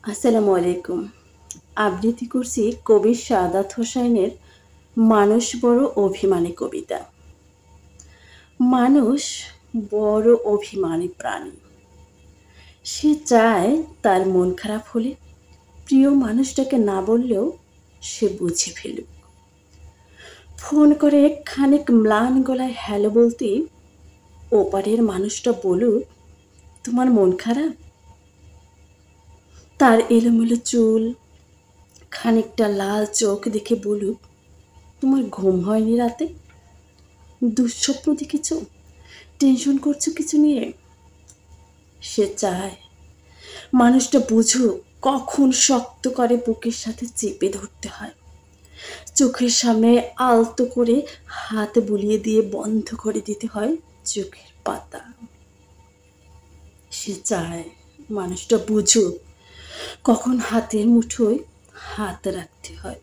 আসসালামু আলাইকুম। আবৃত্তি করছি কবি সাদাত হোসাইনের মানুষ বড় অভিমানী কবিতা। মানুষ বড় অভিমানী প্রাণী। সে চায় তার মন খারাপ হলে প্রিয় মানুষটাকে না বললেও সে বুঝে ফেলুক। ফোন করে খানিক ম্লান গলায় হ্যালো বলতেই ওপারের মানুষটা বলুক, তোমার মন খারাপ? তার এলোমেলো চুল, খানিকটা লাল চোখ দেখে বলুক, তোমার ঘুম হয়নি রাতে? দুঃস্বপ্ন দেখেছ? টেনশন করছো কিছু নিয়ে? সে চায় মানুষটা বুঝুক কখন শক্ত করে বুকের সাথে চেপে ধরতে হয়, চোখের সামনে আলতো করে হাত বুলিয়ে দিয়ে বন্ধ করে দিতে হয় চোখের পাতা। সে চায় মানুষটা বুঝুক কখন হাতের মুঠোয় হাত রাখতে হয়,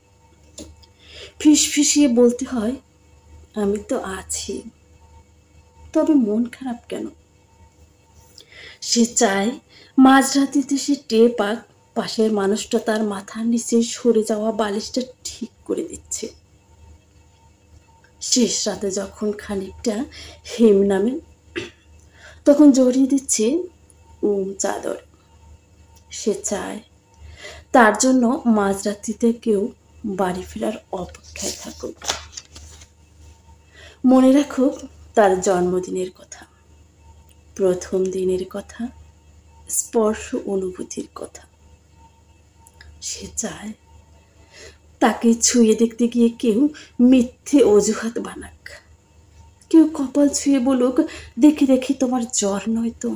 ফিসফিসিয়ে বলতে হয়, আমি তো আছি, তবে মন খারাপ কেন? সে চায় মাঝরাতিতে সে টের পাক পাশের মানুষটা তার মাথার নিচে সরে যাওয়া বালিশটা ঠিক করে দিচ্ছে। শেষ রাতে যখন খানিকটা হেম নামে তখন জড়িয়ে দিচ্ছে চাদর। সে চায় তার জন্য মাঝরাত্রিতে কেউ বাড়ি ফেরার অপেক্ষায় থাকুক, মনে রাখুক তার জন্মদিনের কথা, প্রথম দিনের কথা, স্পর্শ অনুভূতির কথা। সে চায় তাকে ছুঁয়ে দেখতে গিয়ে কেউ মিথ্যে অজুহাত বানাক, কেউ কপাল ছুঁয়ে বলুক, দেখি দেখি তোমার জ্বর নয় তো।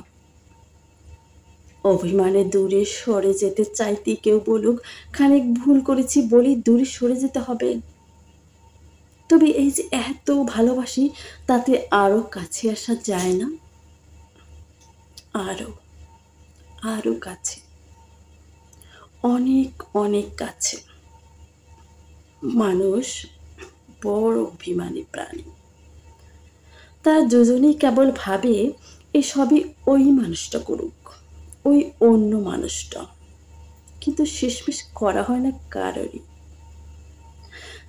অভিমানে দূরে সরে যেতে চাইতে কেউ বলুক, খানিক ভুল করেছি বলেই দূরে সরে যেতে হবে। তবে এই যে এত ভালোবাসি, তাতে আরো কাছে আসা যায় না? আরো আরো কাছে, অনেক অনেক কাছে। মানুষ বড় অভিমানী প্রাণী। তারা দুজনেই কেবল ভাবে এসবই ওই মানুষটা করুক, ওই অন্য মানুষটা, কিন্তু শেষমেশ করা হয় না কারোরই।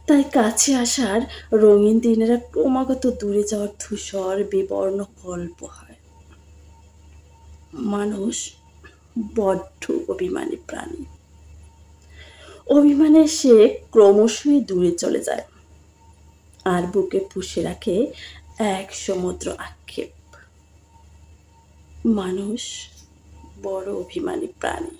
তাই কাছে আসার রঙিন দিনেরা ক্রমাগত দূরে যাওয়ার ধূসর বিবর্ণ গল্প হয়। মানুষ বড্ড অভিমানী প্রাণী। অভিমানে সে ক্রমশই দূরে চলে যায় আর বুকে পুষে রাখে এক সমুদ্র আক্ষেপ। মানুষ বড় অভিমানী প্রাণী।